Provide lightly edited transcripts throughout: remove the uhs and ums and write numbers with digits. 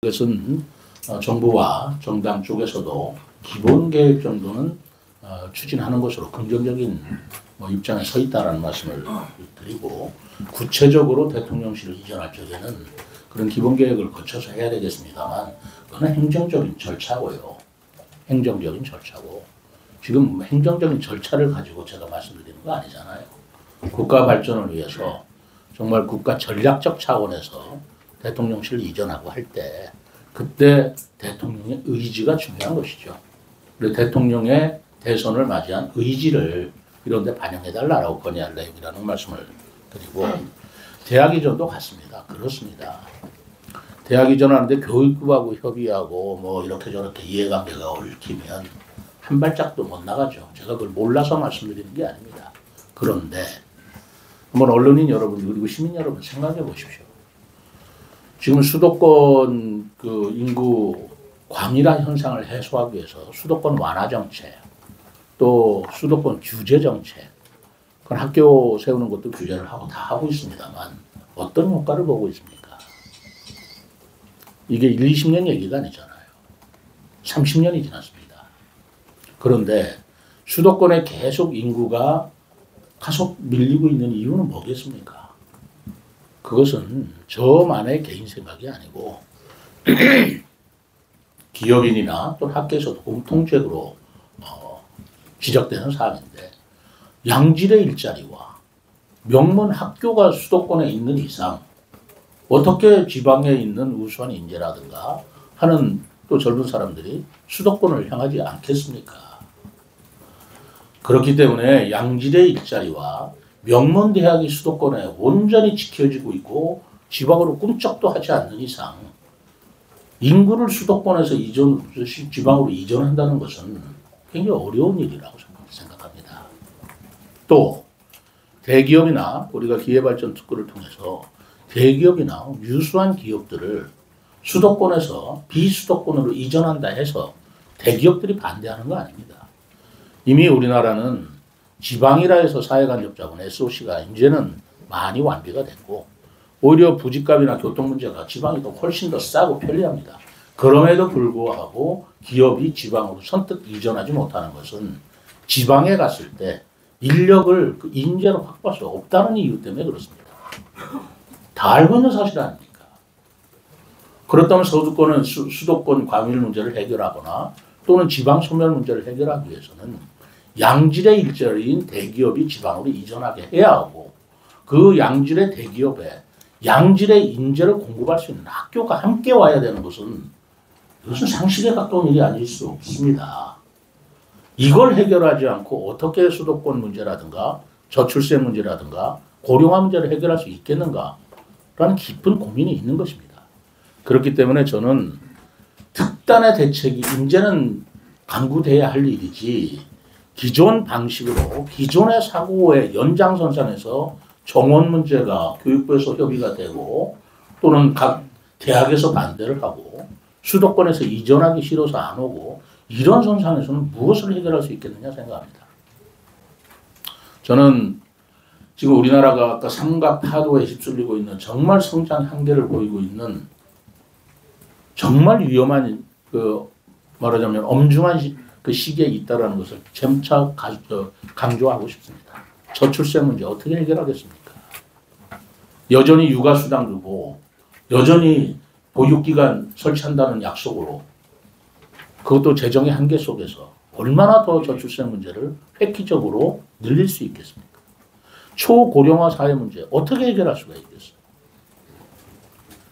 그것은 정부와 정당 쪽에서도 기본 계획 정도는 추진하는 것으로 긍정적인 입장에 서 있다는 말씀을 드리고, 구체적으로 대통령실을 이전할 적에는 그런 기본 계획을 거쳐서 해야 되겠습니다만, 그건 행정적인 절차고요. 행정적인 절차고, 지금 행정적인 절차를 가지고 제가 말씀드리는 거 아니잖아요. 국가 발전을 위해서 정말 국가 전략적 차원에서 대통령실을 이전하고 할 때, 그때 대통령의 의지가 중요한 것이죠. 그리고 대통령의 대선을 맞이한 의지를 이런 데 반영해달라고 건의할 내용이라는 말씀을 드리고, 대학 이전도 같습니다. 그렇습니다. 대학 이전하는데 교육부하고 협의하고 이렇게 저렇게 이해관계가 얽히면 한 발짝도 못 나가죠. 제가 그걸 몰라서 말씀드리는 게 아닙니다. 그런데 한번 언론인 여러분 그리고 시민 여러분 생각해 보십시오. 지금 수도권 그 인구 과밀화 현상을 해소하기 위해서 수도권 완화 정책, 또 수도권 규제 정책, 그건 학교 세우는 것도 규제를 하고 다 하고 있습니다만 어떤 효과를 보고 있습니까? 이게 1, 20년 얘기가 아니잖아요. 30년이 지났습니다. 그런데 수도권에 계속 인구가 가속 밀리고 있는 이유는 뭐겠습니까? 그것은 저만의 개인 생각이 아니고 기업인이나 또 학계에서도 공통적으로 지적되는 사항인데, 양질의 일자리와 명문 학교가 수도권에 있는 이상 어떻게 지방에 있는 우수한 인재라든가 하는 또 젊은 사람들이 수도권을 향하지 않겠습니까? 그렇기 때문에 양질의 일자리와 명문 대학이 수도권에 온전히 지켜지고 있고 지방으로 꿈쩍도 하지 않는 이상 인구를 수도권에서 지방으로 이전한다는 것은 굉장히 어려운 일이라고 생각합니다. 또 대기업이나 우리가 기회발전 특구를 통해서 대기업이나 유수한 기업들을 수도권에서 비수도권으로 이전한다 해서 대기업들이 반대하는 거 아닙니다. 이미 우리나라는 지방이라 해서 사회간접자본 SOC가 이제는 많이 완비가 됐고, 오히려 부집값이나 교통 문제가 지방이 더 훨씬 더 싸고 편리합니다. 그럼에도 불구하고 기업이 지방으로 선뜻 이전하지 못하는 것은 지방에 갔을 때 인력을 그 인재로 확보할 수 없다는 이유 때문에 그렇습니다. 다 알고 있는 사실 아닙니까? 그렇다면 서구권은 수도권 과밀 문제를 해결하거나 또는 지방 소멸 문제를 해결하기 위해서는 양질의 일자리인 대기업이 지방으로 이전하게 해야 하고, 그 양질의 대기업에 양질의 인재를 공급할 수 있는 학교가 함께 와야 되는 것은 이것은 상식에 가까운 일이 아닐 수 없습니다. 이걸 해결하지 않고 어떻게 수도권 문제라든가 저출생 문제라든가 고령화 문제를 해결할 수 있겠는가라는 깊은 고민이 있는 것입니다. 그렇기 때문에 저는 특단의 대책이 이제는 강구돼야 할 일이지, 기존 방식으로 기존의 사고의 연장선상에서 정원 문제가 교육부에서 협의가 되고 또는 각 대학에서 반대를 하고 수도권에서 이전하기 싫어서 안 오고, 이런 선상에서는 무엇을 해결할 수 있겠느냐 생각합니다. 저는 지금 우리나라가 아까 삼각 파도에 휩쓸리고 있는 정말 성장 한계를 보이고 있는 정말 위험한 말하자면 엄중한 그 시기에 있다는 것을 점차 강조하고 싶습니다. 저출생 문제 어떻게 해결하겠습니까? 여전히 육아수당 주고 여전히 보육기관 설치한다는 약속으로, 그것도 재정의 한계 속에서 얼마나 더 저출생 문제를 획기적으로 늘릴 수 있겠습니까? 초고령화 사회 문제 어떻게 해결할 수가 있겠어요?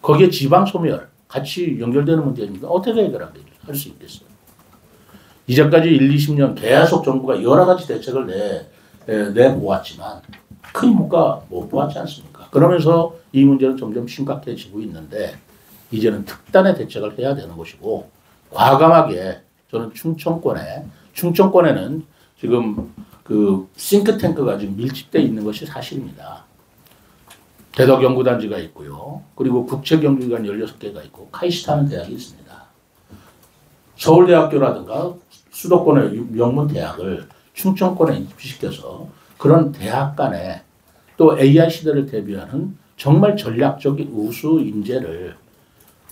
거기에 지방 소멸 같이 연결되는 문제입니다. 어떻게 해결할 수 있겠어요? 이제까지 1, 20년 계속 정부가 여러 가지 대책을 내보았지만 큰 효과 못 보았지 않습니까? 그러면서 이 문제는 점점 심각해지고 있는데, 이제는 특단의 대책을 해야 되는 것이고, 과감하게 저는 충청권에는 지금 그 싱크탱크가 지금 밀집되어 있는 것이 사실입니다. 대덕연구단지가 있고요. 그리고 국책연구기관 16개가 있고 카이스트하는 대학이 있습니다. 서울대학교라든가 수도권의 명문 대학을 충청권에 입시시켜서 그런 대학 간에 또 AI 시대를 대비하는 정말 전략적인 우수 인재를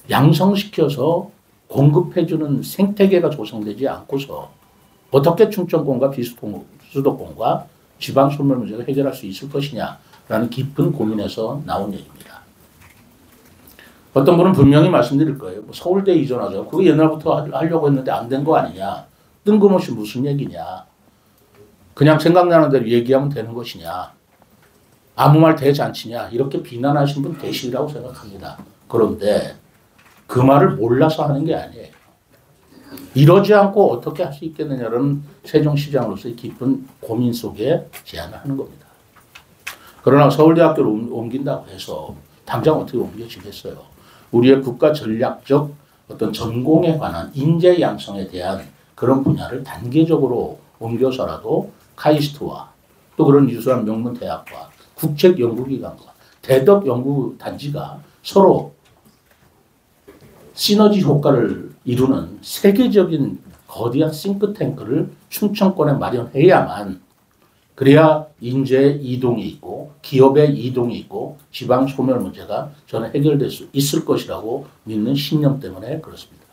양성시켜서 공급해주는 생태계가 조성되지 않고서 어떻게 충청권과 비수도권과 지방 소멸 문제가 해결할 수 있을 것이냐라는 깊은 고민에서 나온 얘기입니다. 어떤 분은 분명히 말씀드릴 거예요. 뭐 서울대 이전하자. 그거 옛날부터 하려고 했는데 안 된 거 아니냐. 뜬금없이 무슨 얘기냐. 그냥 생각나는 대로 얘기하면 되는 것이냐. 아무 말 대잔치냐. 이렇게 비난하신 분 계시리라고 생각합니다. 그런데 그 말을 몰라서 하는 게 아니에요. 이러지 않고 어떻게 할 수 있겠느냐는 세종시장으로서의 깊은 고민 속에 제안을 하는 겁니다. 그러나 서울대학교를 옮긴다고 해서 당장 어떻게 옮겨지겠어요? 우리의 국가 전략적 어떤 전공에 관한 인재 양성에 대한 그런 분야를 단계적으로 옮겨서라도 카이스트와 또 그런 유수한 명문 대학과 국책 연구기관과 대덕 연구단지가 서로 시너지 효과를 이루는 세계적인 거대한 싱크탱크를 충청권에 마련해야만 그래야 인재 이동이 있고 기업의 이동이 있고 지방 소멸 문제가 저는 해결될 수 있을 것이라고 믿는 신념 때문에 그렇습니다.